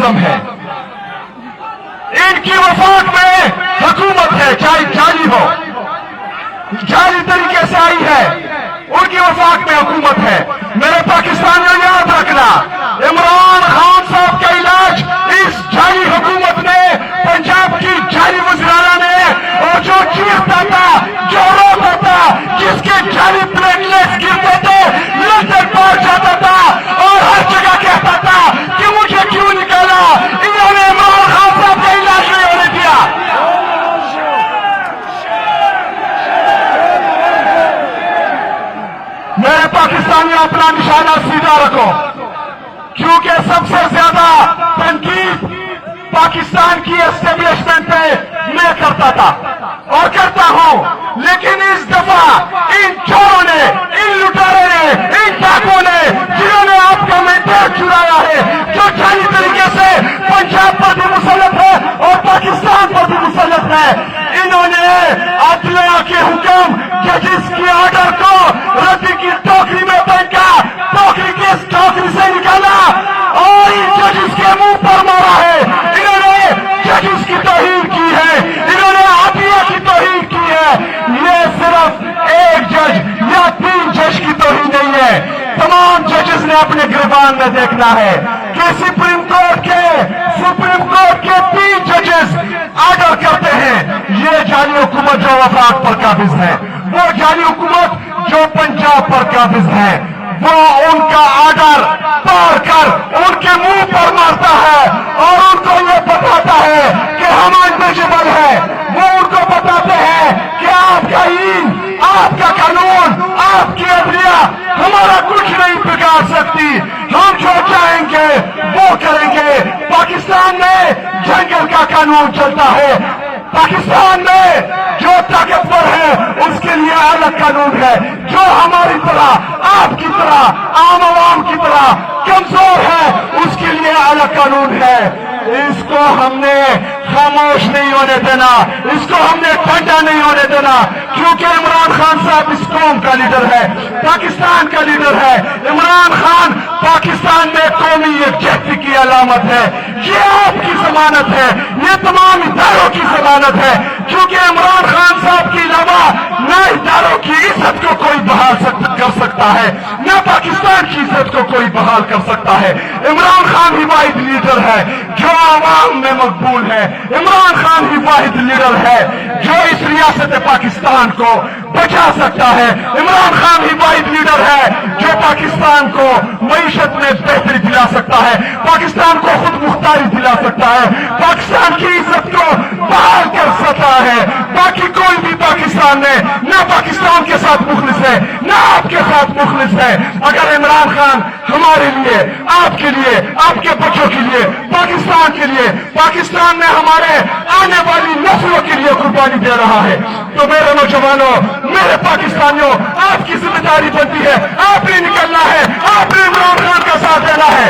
आजम है। इनकी वफाक में हुकूमत है, चाहे जाली हो, जाली तरीके से आई है, उनकी वफाक में हुकूमत है। मेरे पाकिस्तानियों याद रखना, इमरान खान साहब का इलाज इस जाली हुकूमत ने, पंजाब की जाली वज़ीर-ए-आला ने, और जो चीखता था, जो रोता था, जिसके जाली प्लेटलेट्स गिरते थे, लंदन पहुंच जाता था और हर जगह कहता था कि मुझे क्यों निकाला, इन्होंने इमरान खान साहब का इलाज नहीं होने दिया। मेरे पाकिस्तानियों अपना निशाना सीधा रखो, क्योंकि सबसे ज्यादा तनकीद पाकिस्तान की एस्टेब्लिशमेंट पे मैं करता था और करता हूं, लेकिन इस दफा इन चोरों ने, इन लुटेरों ने, इन डाकुओं ने, जिन्होंने आपका मैंडेट चुराया है, जो जाली तरीके से पंजाब पर भी मुसल्लत है और पाकिस्तान पर भी मुसल्लत है, इन्होंने अदलिया के हुक्म, जजिस के ऑर्डर को रद्दी की टोकरी में फेंका, टोकरी के टोकरी से निकाला और इन जजिस के मुंह पर मारा है। इन्होंने जजिस की तौहीन की है, इन्होंने आदिया की तौहीन की है। ये सिर्फ एक जज या 3 जज की तौहीन नहीं है, तमाम जजेस ने अपने गिरबान में देखना है कि सुप्रीम कोर्ट के 3 जजेस ऑर्डर करते हैं। ये जाली हुकूमत जो वफाक पर काबिज है, वो जाली हुकूमत जो पंजाब पर काबिज है, वो उनका ऑर्डर पार कर उनके मुंह पर मारता है और उनको ये बताता है कि हम अनटचेबल है। वो उनको बताते हैं कि आपका ईन, आपका कानून, आपकी अदलिया हमारा कुछ नहीं बिगाड़ सकती, हम जो चाहेंगे वो करेंगे। पाकिस्तान में जंगल का कानून चलता है, पाकिस्तान में जो ताकतवर है उसके लिए अलग कानून है, जो हमारी तरह, आपकी तरह, आम आवाम की तरह कमजोर है उसके लिए अलग कानून है। इसको हमने खामोश नहीं होने देना, इसको हमने ठंडा नहीं होने देना, क्योंकि इमरान खान साहब इस कौम का लीडर है, पाकिस्तान का लीडर है। इमरान खान पाकिस्तान में कौमी यकजहती की अलामत है, ये आपकी जमानत है, ये तमाम इदारों की जमानत है, क्योंकि इमरान खान साहब के अलावा न इदारों की इज्जत को कोई बहाल कर सकता है, न पाकिस्तान की इज्जत को कोई बहाल कर सकता है। इमरान खान ही वाहिद लीडर है जो आवाम में मकबूल है, इमरान खान ही वाहिद लीडर है जो इस रियासत पाकिस्तान को बचा सकता है। इमरान खान ही वाहिद लीडर है जो पाकिस्तान को मईशत में बेहतरी दिला सकता है, पाकिस्तान को खुद मुख्तारी दिला सकता है, पाकिस्तान की इज्जत को बहाल कर सकता है। बाकी कोई भी पाकिस्तान में न पाकिस्तान के साथ मुखलिस है, न आपके साथ मुखलिस है। अगर इमरान खान हमारे लिए, आपके लिए, आपके बच्चों के लिए, पाकिस्तान के लिए, पाकिस्तान में हमारे आने वाली नस्लों के लिए कुर्बानी दे रहा है, तो मेरे नौजवानों, मेरे पाकिस्तानियों, आपकी जिम्मेदारी बनती है, आपने निकलना है, आपने इमरान खान का साथ देना है।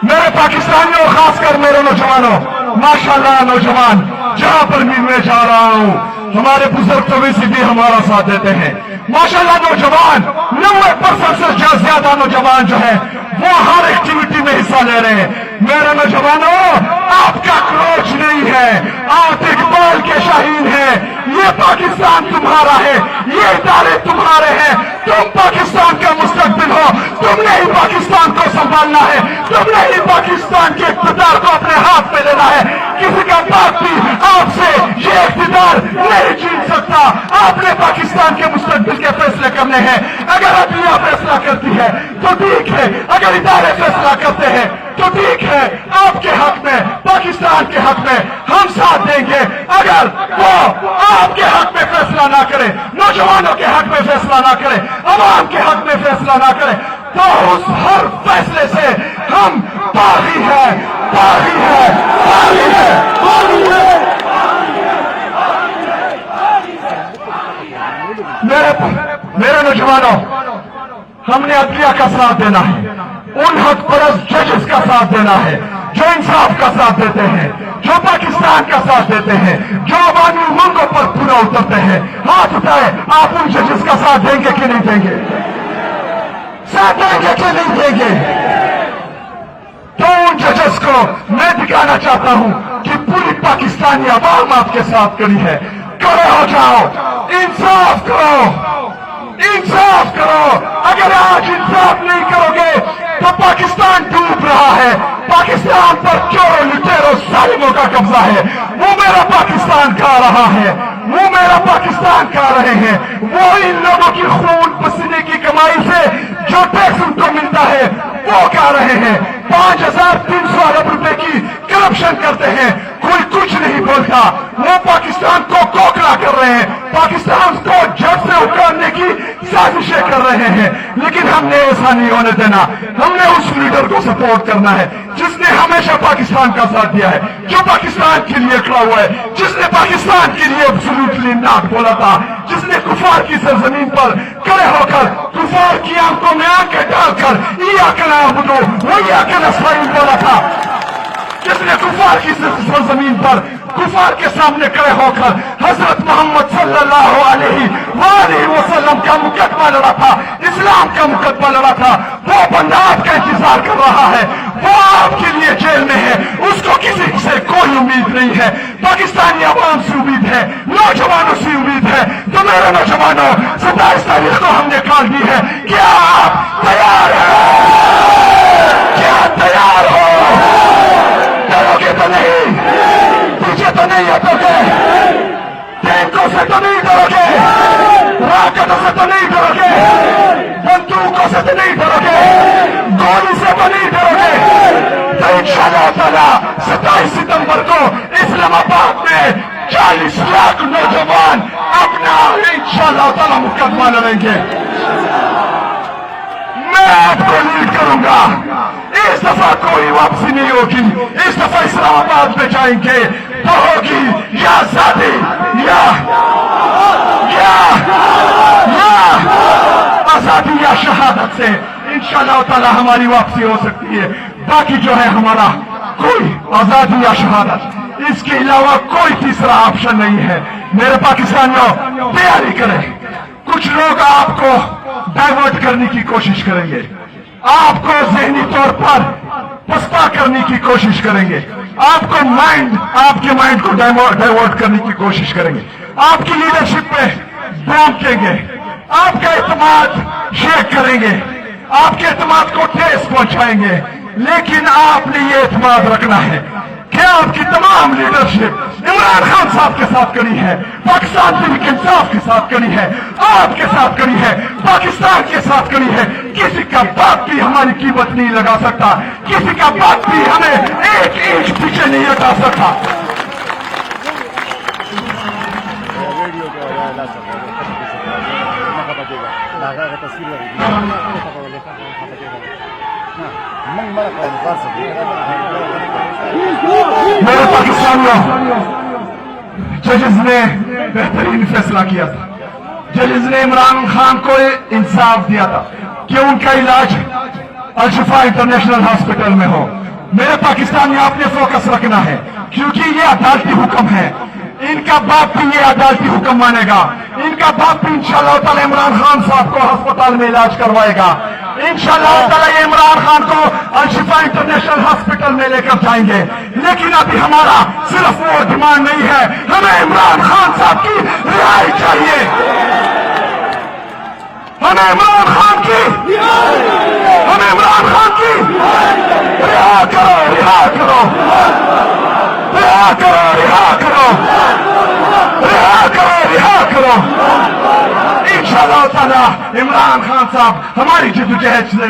मेरे पाकिस्तानियों, खासकर मेरे नौजवानों, माशाल्लाह नौजवान, जहां पर भी मैं जा रहा हूं, हमारे बुजुर्ग तो वैसे भी हमारा साथ देते हैं। माशाल्लाह नौजवान, 90% से ज्यादा नौजवान जो है वो हर एक्टिविटी में हिस्सा ले रहे हैं। मेरे नौजवानों, आपका क्रोच नहीं है, आप इकबाल के शाहीन हैं। ये पाकिस्तान तुम्हारा है, ये इदारे तुम्हारे हैं, तुम पाकिस्तान का मुस्तकबिल हो, तुमने ही पाकिस्तान को संभालना है, तुमने ही पाकिस्तान के इख्तियार को अपने हाथ में लेना है। किसी का बाप भी आपसे ये इख्तियार नहीं छीन सकता। आपने पाकिस्तान के मुस्तकबिल के फैसले करने हैं। अगर अदलिया फैसला करती है तो ठीक है, अगर इदारे फैसला करते हैं तो ठीक है। आपके हक में, पाकिस्तान के हक में हम साथ देंगे। अगर वो आपके हक में फैसला ना करे, नौजवानों के हक में फैसला ना करे, अवाम के हक में फैसला ना करे, तो उस हर फैसले से हम बागी है, बागी है, बागी है, बागी है। मेरे नौजवानों, हमने अदलिया का साथ देना है, उन हक परस्त जजेस का साथ देना है जो इंसाफ का साथ देते हैं, जो पाकिस्तान का साथ देते हैं, जो अवामी मांगों पर पूरा उतरते हैं। हाथ उठाए, आप उन जजेस का साथ देंगे कि नहीं देंगे? क्या देंगे कि नहीं देंगे। तो उन जजेस को मैं दिखाना चाहता हूं कि पूरी पाकिस्तानी आवाम आपके साथ खड़ी है। खड़े हो जाओ, इंसाफ करो, इंसाफ करो। अगर आज इंसाफ नहीं करोगे तो पाकिस्तान डूब रहा है। पाकिस्तान पर चोरों लुटेरों जालिमों का कब्जा है। वो मेरा पाकिस्तान खा रहा है, वो मेरा पाकिस्तान खा रहे हैं। वो इन लोगों की खून पसीने की कमाई से जो टैक्स उनको मिलता है वो खा रहे हैं। 5,300 अरब रुपए की करप्शन करते हैं, कोई कुछ नहीं बोलता। वो पाकिस्तान को खोखला कर रहे हैं, पाकिस्तान को जड़ से उखाड़ने की साजिशें कर रहे हैं। लेकिन हमने ऐसा नहीं होने देना। हमने उस लीडर को सपोर्ट करना है जिसने हमेशा पाकिस्तान का साथ दिया है, जो पाकिस्तान के लिए खड़ा हुआ है, जिसने पाकिस्तान के लिए एब्सोल्युटली नाक बोला था, जिसने कुफार की सरजमीन पर खड़े होकर कुफार की आंखों में आंखें डालकर इय्याका नअबुदु व इय्याका नस्तईन बोला था, जिसने कुफार की सरजमीन पर कुफार के सामने खड़े होकर हजरत मोहम्मद सल्लल्लाहु अलैहि वसल्लम का मुकदमा लड़ा था, इस्लाम का मुकदमा लड़ा था। वो बंदा आपका इंतजार कर रहा है, वो आपके लिए जेल में है, उसको किसी से कोई उम्मीद नहीं है। पाकिस्तानी आवाम से उम्मीद है, नौजवानों से उम्मीद है। तो मेरे नौजवानों, 27 तारीख को हमने कॉल दी है, क्या आप तैयार हैं? क्या तैयार हो? डरोगे तो नहीं, पीछे तो नहीं हटोगे, टैंकों से तो नहीं डरोगे, रॉकेटों से तो नहीं डरोगे, बंदूकों से तो नहीं डरोगे, गोली से तो नहीं डरोगे। तो इंशाअल्लाह ताला 27 सितंबर को इस्लामाबाद में 40 लाख नौजवान अपना इंशाअल्लाह ताला मुकदमा लड़ेंगे। मैं आपको लीड करूंगा। इस दफा कोई वापसी नहीं होगी। इस दफा इस्लामाबाद में जाएंगे तो होगी या आजादी या आजादी या शहादत से इंशाअल्लाह ताला हमारी वापसी हो सकती है। बाकी जो है हमारा कोई आजादी या शहादत, इसके अलावा कोई तीसरा ऑप्शन नहीं है। मेरे पाकिस्तानियों, तैयारी करें। कुछ लोग आपको डाइवर्ट करने की कोशिश करेंगे, आपको जहनी तौर पर पस्ता करने की कोशिश करेंगे, आपको आपके माइंड को डाइवर्ट करने की कोशिश करेंगे, आपकी लीडरशिप पे भड़केंगे, आपका एतमाद शेक करेंगे, आपके एतमाद को ठेस पहुंचाएंगे। लेकिन आपने ये एतमाद रखना है कि आपकी तमाम लीडरशिप इमरान खान साहब के साथ खड़ी है, पाकिस्तान तहरीक इंसाफ के साथ खड़ी है, आपके साथ खड़ी है, पाकिस्तान के साथ खड़ी है। किसी का बात भी हमारी कीमत नहीं लगा सकता, किसी का बात भी हमें एक इंच पीछे नहीं हटा सकता। मेरे पाकिस्तानियों, जजेस ने बेहतरीन फैसला किया था। जजेस ने इमरान खान को इंसाफ दिया था कि उनका इलाज अल-शिफा इंटरनेशनल हॉस्पिटल में हो। मेरे पाकिस्तानियों, आपने फोकस रखना है क्योंकि ये अदालती हुक्म है। इनका बाप भी ये अदालती हुक्म मानेगा, इनका बाप भी इंशाअल्लाह ताला इमरान खान साहब को अस्पताल में इलाज करवाएगा। इंशाअल्लाह ताला ये इमरान खान को अल-शिफा इंटरनेशनल हॉस्पिटल में लेकर जाएंगे। लेकिन अभी हमारा सिर्फ वो डिमांड नहीं है, हमें इमरान खान साहब की रिहाई चाहिए। हमें इमरान खान की रिहा करो, रिहा करो, रिहा करो, रिहा करो, रिहा करो, रिहा करो। इंशाअल्लाह ताला इमरान खान साहब हमारी जिद्दोजहद से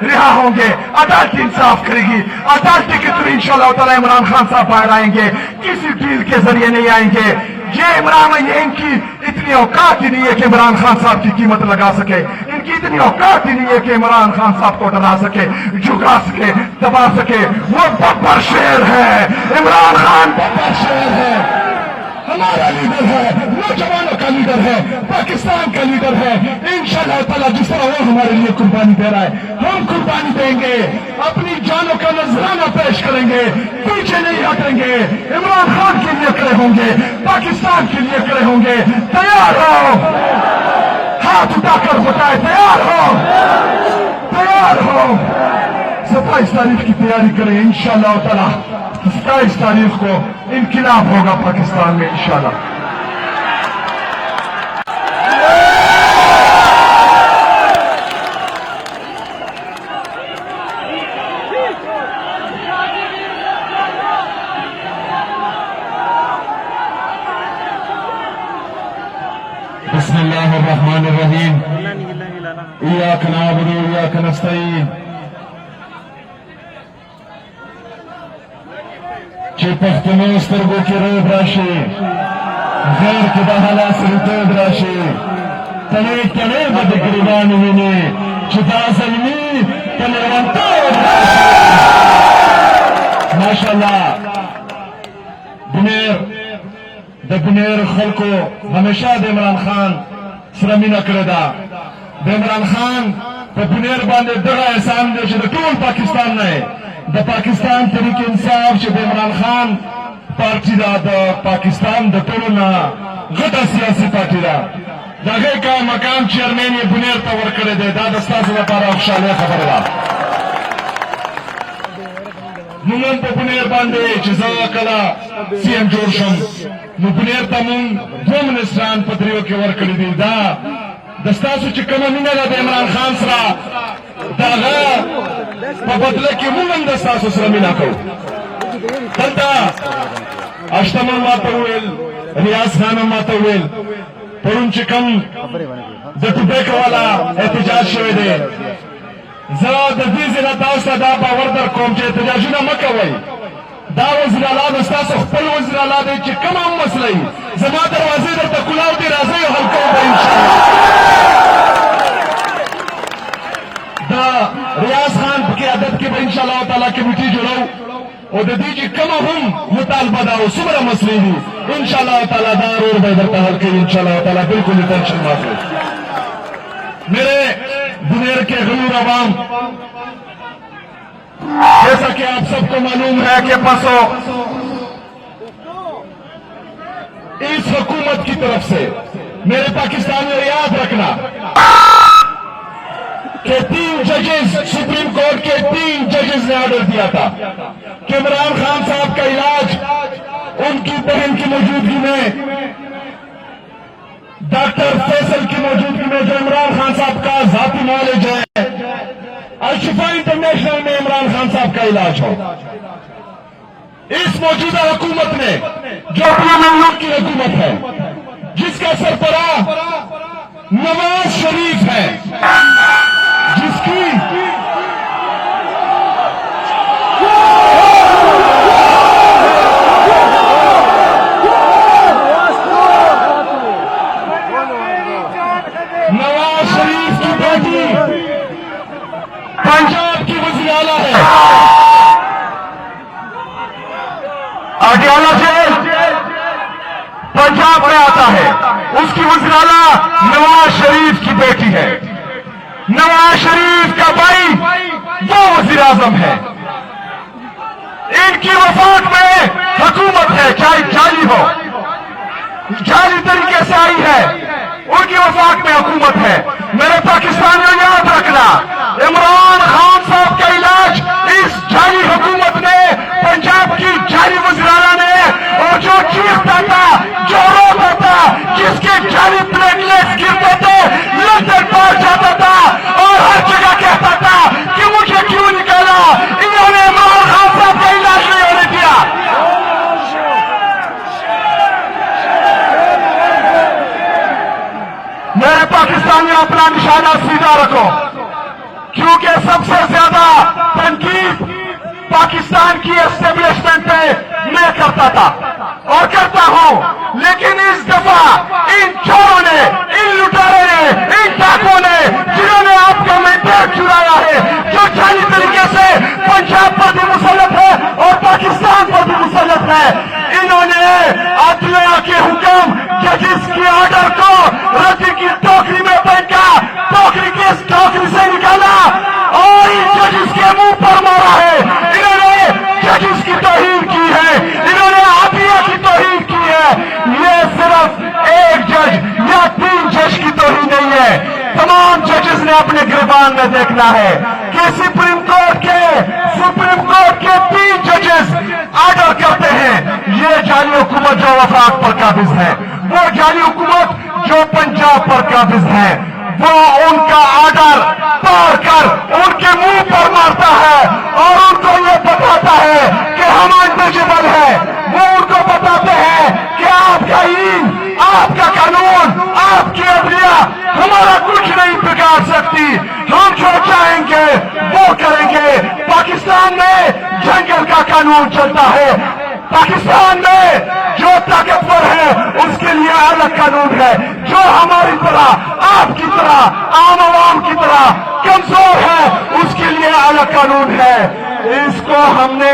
रिहा होंगे, अदालत इंसाफ करेगी। अदालत के थ्रू इंशाअल्लाह ताला इमरान खान साहब बाहर आएंगे, किसी डील के जरिए नहीं आएंगे। ये इनकी इतनी औकात ही नहीं है कि इमरान खान साहब की कीमत लगा सके, इनकी इतनी औकात ही नहीं है कि इमरान खान साहब को डरा सके, झुका सके, दबा सके। वो बब्बर शेर है, इमरान खान बब्बर शेर है, हमारा लीडर है, नौजवानों का लीडर है, पाकिस्तान का लीडर है। इंशाअल्लाह ताला जिस तरह वो हमारे लिए कुर्बानी दे रहा है, हम कुर्बानी देंगे, अपनी जानों का नजराना पेश करेंगे, पीछे नहीं हटेंगे। इमरान खान के लिए खड़े होंगे, पाकिस्तान के लिए खड़े होंगे। तैयार हो? हाथ उठाकर बताए, तैयार हो? 27 तारीख की तैयारी करें इंशाअल्लाह ताला। 27 तारीख को इनकलाब होगा पाकिस्तान में इंशाअल्लाह। बिस्मिल्लाहिर्रहमानिर्रहीम। इय्याक नअबुदु व इय्याक नस्तईन। چې پښتنو سترګو کې روب راشي، غیر کې د حالات سرتوب راشي، تڼۍ تڼۍ به د ګریوان ویني چې دا زلمي په لیونتوب راشي. ماشاءالله د بنیر خلکو همیشه د عمران خان سره مینه کړې ده. د عمران خان په بنیر باندې دغه احسان دی چې د ټول پاکستان نه د پاکستان تحریک انصاف چې د عمران خان پارټي ده، د پاکستان د ټولو نه غټه سیاسي پارټي ده. د هغې کا مقام چیرمین یې بنیر ته ورکړی دی. دا د ستاسو لپاره خوشحالۍ خبره ده. موږ هم په بنیر باندې چې زه کله سی ایم جوړ شم نو بنیر ته موږ 2 منسټران په دریو کې ورکړي دي. دا د ستاسو چې کومه مینه ده د عمران خان سره، د هغه په بدله کې موږ هم د ستاسو سره مینه کوو. دلته اشتم هم ماته وویل، ریاض خان هم ماته وویل پرون چې کوم د ټوپک والا احتجاج شوی دی، زه د دې ځای تاسو ته دا باور در کوم چې احتجاجونه مه کوئ. دا وزیر اعلی د ستاسو خپل وزیر اعلی دی چې کومه هم مسله وي، زما دروازې درته کلاو دي، راځئ او حل کوو به انشاءالله. د ریاض خان په قیادت کې به انشاءالله تعالی کمیټي جوړو او د دې چې کومه هم مطالبه ده او څومره مسلې دي انشاءالله تعالی دا رور به درته حل کوي انشاءالله تعالی. بالکل ٹینشن مت لو. میرے بنیر کے غیور عوام، جیسا کہ آپ سب کو معلوم ہے کہ پسو اس حکومت کی طرف سے میرے پاکستانیوں یاد رکھنا کہ 3 ججز سپریم کورٹ کے 3 ججز نے آرڈر دیا تھا کہ عمران خان صاحب کا علاج ان کی بہن کی موجودگی میں، ڈاکٹر فیصل کی موجودگی میں جو عمران خان صاحب کا ذاتی معالج ہے، الشفا انٹرنیشنل میں عمران خان صاحب کا علاج ہو. اس موجودہ حکومت میں جو اپنا مملوک کی حکومت ہے، جس کا سربراہ نواز شریف ہے، جس کی نواز شریف کی بیٹی پنجاب کی وزیر اعلیٰ ہے. آئیڈیالوجی پنجاب میں آتا ہے، اس کی وزیر اعلیٰ نواز شریف کی بیٹی ہے. نواز شریف کا بھائی وہ وزیر اعظم ہے. ان کی وفاق میں حکومت ہے، چاہے جعلی ہو، جعلی طریقے سے آئی ہے، ان کی وفاق میں حکومت ہے. میرے پاکستانیوں یاد رکھنا، عمران خان صاحب کا علاج اس جعلی حکومت نے، پنجاب کی جعلی وزیر اعلیٰ نے، اور جو چیختا تھا، جو روتا تھا، جس کے جعلی پلیٹلیٹس گرتے تھے، لندن پہنچ جاتا تھا اور ہر جگہ کہتا تھا کہ مجھے کیوں نکالا، انہوں نے عمران خان صاحب کا علاج نہیں ہونے دیا. میرے پاکستانی اپنا نشانہ سیدھا رکھو، کیونکہ سب سے زیادہ تنقید پاکستان کی اسٹیبلشمنٹ پہ میں کرتا تھا اور کرتا ہوں، لیکن اس دفعہ ان چوروں نے، ان لٹاروں نے، ان ڈاکوں نے، جنہوں نے آپ کا مینڈیٹ چرایا ہے، جو جعلی طریقے سے پنجاب پر بھی مسلط ہے اور پاکستان پر بھی مسلط ہے، انہوں نے عدلیہ کے حکم، ججز کی آرڈر کو ردی کی ٹوکری میں پھینکا، ٹوکری کی اس ٹوکری سے نکالا اور ان ججز کے منہ پر مارا ہے. انہوں نے ججز کی توہین کی ہے، انہوں نے عدلیہ کی توہین کی ہے. یہ صرف ایک جج یا 3 جج کی توہین نہیں ہے، تمام ججز نے اپنے گریبان میں دیکھنا ہے کہ سپریم کورٹ کے یہ جعلی حکومت جو وفاق پر قابض ہے، وہ جعلی حکومت جو پنجاب پر قابض ہے، وہ ان کا آرڈر پار کر ان کے منہ پر مارتا ہے اور ان کو یہ بتاتا ہے کہ ہم انٹچیبل ہے۔ وہ ان کو بتاتے ہیں کہ آپ کا آئین، آپ کا قانون، آپ کی عدلیہ ہمارا کچھ نہیں بگاڑ سکتی، ہم جو چاہیں گے وہ کریں گے۔ پاکستان میں جنگل کا قانون چلتا ہے، پاکستان میں جو طاقتور ہے اس کے لیے الگ قانون ہے، جو ہماری طرح آپ کی طرح عام عوام کی طرح کمزور ہے اس کے لیے الگ قانون ہے۔ اس کو ہم نے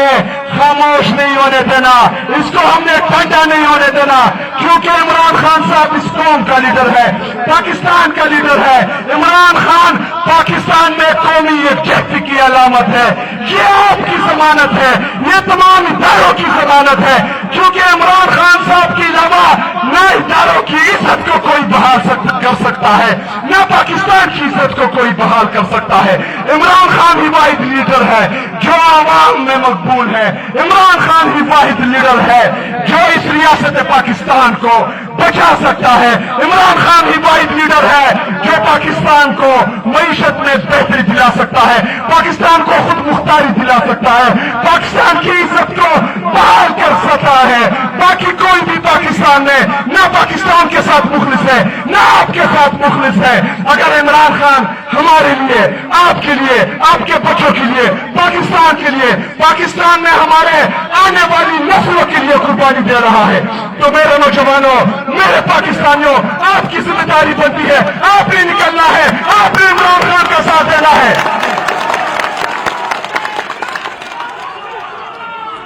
خاموش نہیں ہونے دینا، اس کو ہم نے ٹھنڈا نہیں ہونے دینا، کیونکہ عمران خان صاحب اس قوم کا لیڈر ہے، پاکستان کا لیڈر ہے۔ عمران خان پاکستان میں قومی یکجہتی کی علامت ہے، یہ آپ کی ضمانت ہے، یہ تمام اداروں کی ضمانت ہے، کیونکہ عمران خان صاحب کے علاوہ نہ اداروں کی عزت کو کوئی بحال کر سکتا ہے، نہ پاکستان کی عزت کو کوئی بحال کر سکتا ہے۔ عمران خان ہی واحد لیڈر ہے جو عوام میں مقبول ہے، عمران خان ہی واحد لیڈر ہے جو اس ریاست پاکستان کو بچا سکتا ہے، عمران خان ہی واحد لیڈر ہے جو پاکستان کو معیشت میں بہتری دلا سکتا ہے، پاکستان کو خود مختاری دلا سکتا ہے، پاکستان کی عزت کو بحال کر سکتا ہے۔ باقی کوئی بھی پاکستان میں نہ پاکستان کے ساتھ مخلص ہے نہ آپ کے ساتھ مخلص ہے۔ اگر عمران خان ہمارے لیے، آپ کے لیے، آپ کے بچوں کے لیے، پاکستان کے لیے، پاکستان میں ہمارے آنے والی نسلوں کے لیے قربانی دے رہا ہے تو میرے نوجوانوں، میرے پاکستانیوں، آپ کی ذمہ داری بنتی ہے، آپ نے نکلنا ہے، آپ نے عمران خان کا ساتھ دینا ہے۔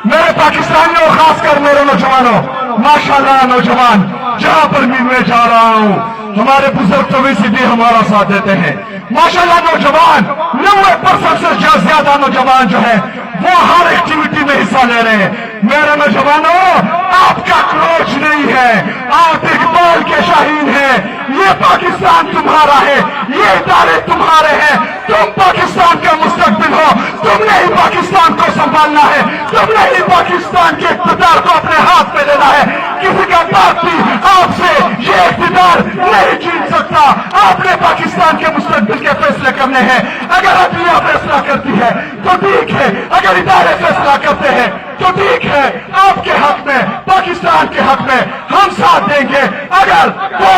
میرے پاکستانیوں، خاص کر میرے نوجوانوں، ماشاءاللہ نوجوان جہاں پر بھی میں جا رہا ہوں ہمارے بزرگ تو ویسے بھی ہمارا ساتھ دیتے ہیں۔ ماشاءاللہ نوجوان 90% سے زیادہ نوجوان جو ہے وہ ہر ایکٹیویٹی میں حصہ لے رہے ہیں۔ میرے نوجوانوں، آپ کا کوچ نہیں ہے، آپ اقبال کے شاہین ہیں۔ یہ پاکستان تمہارا ہے، یہ ادارے تمہارے ہیں، تم پاکستان کا مستقبل ہو، تم نے ہی پاکستان کو سنبھالنا ہے، تم نے ہی پاکستان کے اقتدار کو اپنے ہاتھ میں لینا ہے۔ کسی کا باپ بھی آپ سے یہ اقتدار نہیں چھین سکتا۔ آپ نے پاکستان کے مستقبل کے فیصلے کرنے ہیں۔ اگر عدلیہ فیصلہ کرتی ہے تو ٹھیک ہے، اگر ادارے فیصلہ کرتے ہیں تو ٹھیک ہے، آپ کے حق میں، پاکستان کے حق میں ہم ساتھ دیں گے۔ اگر وہ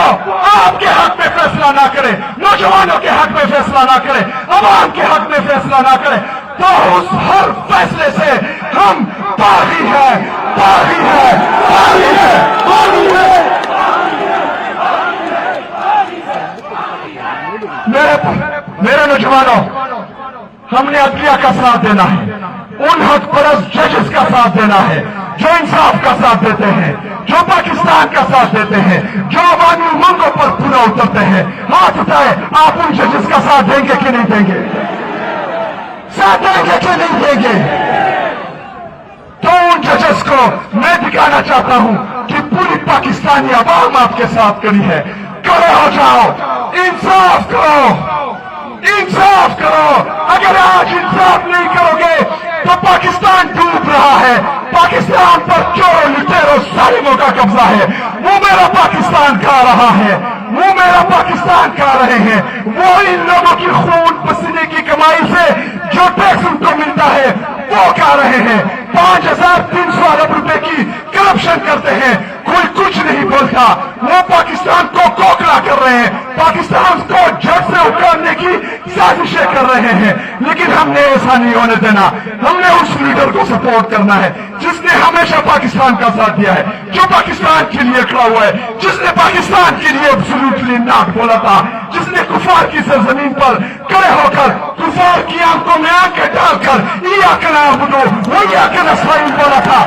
آپ کے حق میں فیصلہ نہ کرے، نوجوانوں کے حق میں فیصلہ نہ کرے، عوام کے حق میں فیصلہ نہ کرے تو اس ہر فیصلے سے ہم باغی ہیں، باغی ہیں، باغی ہیں، باغی ہیں۔ میرے نوجوانوں، ہم نے عدلیہ کا ساتھ دینا ہے، ان حق پرست ججز کا ساتھ دینا ہے جو انصاف کا ساتھ دیتے ہیں، جو پاکستان کا ساتھ دیتے ہیں، جو عوامی منگوں پر پورا اترتے ہیں۔ ہاتھ اٹھائے، آپ ان ججز کا ساتھ دیں گے کہ نہیں دیں گے؟ ساتھ دیں گے کہ نہیں دیں گے؟ تو ان ججز کو میں دکھانا چاہتا ہوں کہ پوری پاکستانی عوام آپ کے ساتھ کھڑی ہے۔ کھڑے ہو جاؤ، انصاف کرو، انصاف کرو۔ اگر آج انصاف نہیں کرو گے تو پاکستان ڈوب رہا ہے، پاکستان پر چوروں لٹیروں ظالموں کا قبضہ ہے۔ وہ میرا پاکستان کھا رہا ہے، وہ میرا پاکستان کھا رہے ہیں، وہ ان لوگوں کی خون پسینے کی کمائی سے جو ٹیکس ان کو ملتا ہے وہ کھا رہے ہیں۔ 5300 ارب روپے کی کرپشن کرتے ہیں، کوئی کچھ نہیں بولتا۔ وہ پاکستان کو کوکڑا کر رہے ہیں، پاکستان کو جڑ سے اکھاڑنے کی سازشیں کر رہے ہیں، لیکن ہم نے ایسا نہیں ہونے دینا۔ ہم نے اس لیڈر کو سپورٹ کرنا ہے جس نے ہمیشہ پاکستان کا ساتھ دیا ہے، جو پاکستان کے لیے کھڑا ہوا ہے، جس نے پاکستان کے لیے ایبسولوٹلی ناک بولا تھا، جس نے کفار کی سرزمین پر کھڑے ہو کر کفار کی آنکھوں میں آنکھیں ڈال کر ایاک نعبد و ایاک نستعین بولا تھا،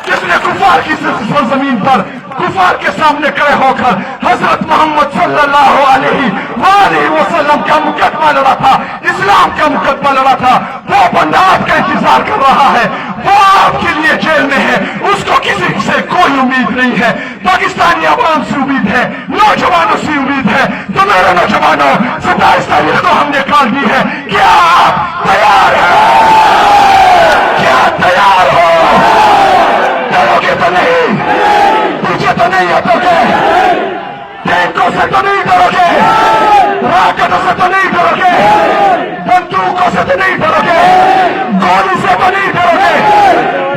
جس نے کفار کی سرزمین پر کفار کے سامنے کھڑے ہو کر حضرت محمد صلی اللہ علیہ وآلہ وسلم کا مقدمہ لڑا تھا، اسلام کا مقدمہ لڑا تھا۔ وہ بندہ آپ کا انتظار کر رہا ہے، وہ آپ کے لیے جیل میں ہے، اس کو کسی سے کوئی امید نہیں ہے۔ پاکستانی عوام سے امید ہے، نوجوانوں سے امید ہے۔ تو میرے نوجوانوں، 27 تاریخ کو ہم نے کال دی ہے، کیا آپ تیار ہیں؟ کیا تیار ہو؟ हटोगे तो नहीं, पीछे तो नहीं हटोगे, टैंकों से तो नहीं डरोगे, राकेटों से तो नहीं डरोगे, बंदूकों से तो नहीं डरोगे, गोली से तो नहीं डरोगे।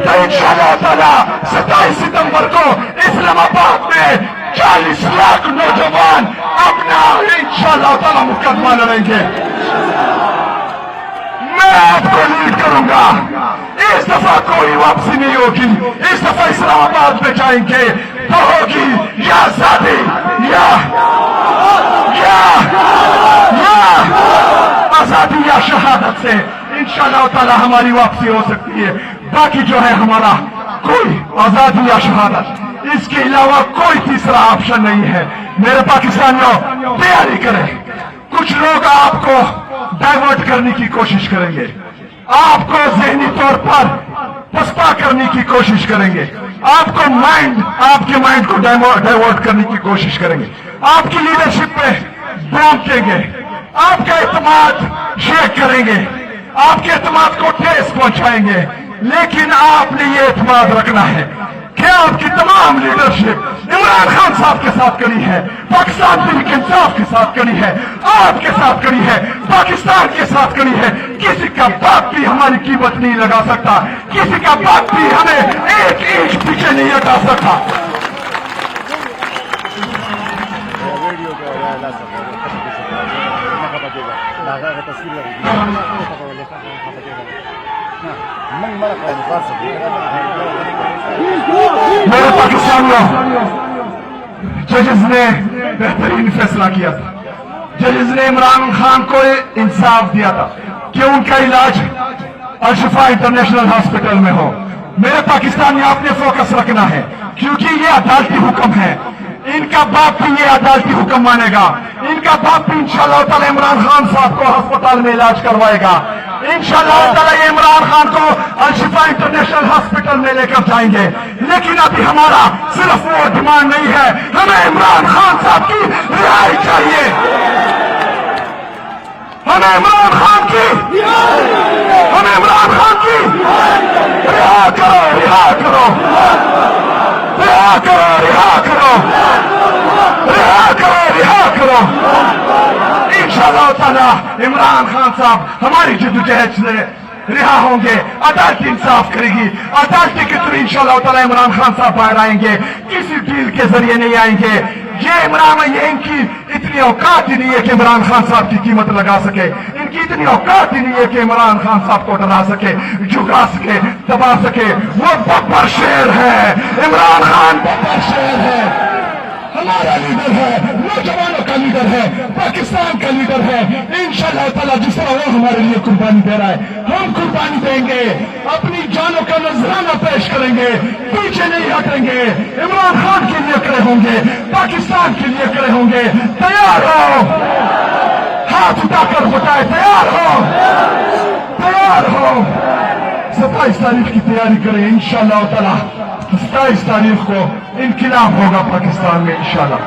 तो इंशाअल्लाह ताला 27 सितंबर को इस्लामाबाद में 40 लाख नौजवान अपना इंशाअल्लाह ताला मुकदमा लड़ेंगे। मैं आपको लीड करूंगा। इस दफा कोई वापसी नहीं होगी। इस दफा इस्लामाबाद में जाएंगे तो होगी या आजादी या आजादी या शहादत से इंशाअल्लाह ताला हमारी वापसी हो सकती है। बाकी जो है हमारा कोई आजादी या शहादत, इसके अलावा कोई तीसरा ऑप्शन नहीं है। मेरे पाकिस्तानियों, तैयारी करें। कुछ लोग आपको डाइवर्ट करने की कोशिश करेंगे, आपको जहनी तौर पर पस्ता करने की कोशिश करेंगे, आपको आपके माइंड को डाइवर्ट करने की कोशिश करेंगे, आपकी लीडरशिप पे बॉम्ब देंगे, आपका एतमाद शेक करेंगे, आपके एतमाद को ठेस पहुंचाएंगे। लेकिन आपने ये एतमाद रखना है कि आपकी तमाम लीडरशिप इमरान खान साहब के साथ खड़ी है, पाकिस्तान तहरीक इंसाफ के साथ खड़ी है, आपके साथ खड़ी है, पाकिस्तान के साथ खड़ी है। किसी का बाप भी हमारी कीमत नहीं लगा सकता, किसी का बाप भी हमें एक इंच पीछे नहीं हटा सकता। मेरे पाकिस्तानियों, जजेस ने बेहतरीन फैसला किया था। जजेस ने इमरान खान को इंसाफ दिया था कि उनका इलाज अल-शिफा इंटरनेशनल हॉस्पिटल में हो। मेरे पाकिस्तानियों, आपने फोकस रखना है क्योंकि ये अदालती हुक्म है। इनका बाप भी ये अदालती हुक्म मानेगा। इनका बाप भी इंशाअल्लाह ताला इमरान खान साहब को अस्पताल में इलाज करवाएगा। इंशाअल्लाह ताला ये इमरान खान को अल-शिफा इंटरनेशनल हॉस्पिटल में लेकर जाएंगे। लेकिन अभी हमारा सिर्फ वो डिमांड नहीं है, हमें इमरान खान साहब की रिहाई चाहिए। हमें इमरान खान की रिहा करो, रिहा करो, रिहा करो, रिहा करो, रिहा करो, रिहा करो। इंशाअल्लाह ताला इमरान खान साहब हमारी जद्दोजहद से रिहा होंगे। अदालत इंसाफ करेगी। अदालत के थ्रू इंशाअल्लाह ताला इमरान खान साहब बाहर आएंगे, किसी डील के जरिए नहीं आएंगे। ये इनकी इतनी औकात ही नहीं है कि इमरान खान साहब की कीमत लगा सके। इनकी इतनी औकात ही नहीं है कि इमरान खान साहब को डरा सके, झुका सके, दबा सके। वो बब्बर शेर है, इमरान खान बब्बर शेर है, हमारा लीडर है, नौजवानों का लीडर है, पाकिस्तान का लीडर है। इंशाअल्लाह ताला जिस तरह वो हमारे लिए कुर्बानी दे रहा है, हम कुर्बानी देंगे, अपनी जानों का नजराना पेश करेंगे, पीछे नहीं हटेंगे। इमरान खान के लिए खड़े होंगे, पाकिस्तान के लिए खड़े होंगे। तैयार हो, हाथ उठाकर बताए तैयार हो, तैयार हो। 27 तारीख की तैयारी करें। इंशाअल्लाह ताला 27 तारीख को इनकिलाब होगा पाकिस्तान में इंशाअल्लाह।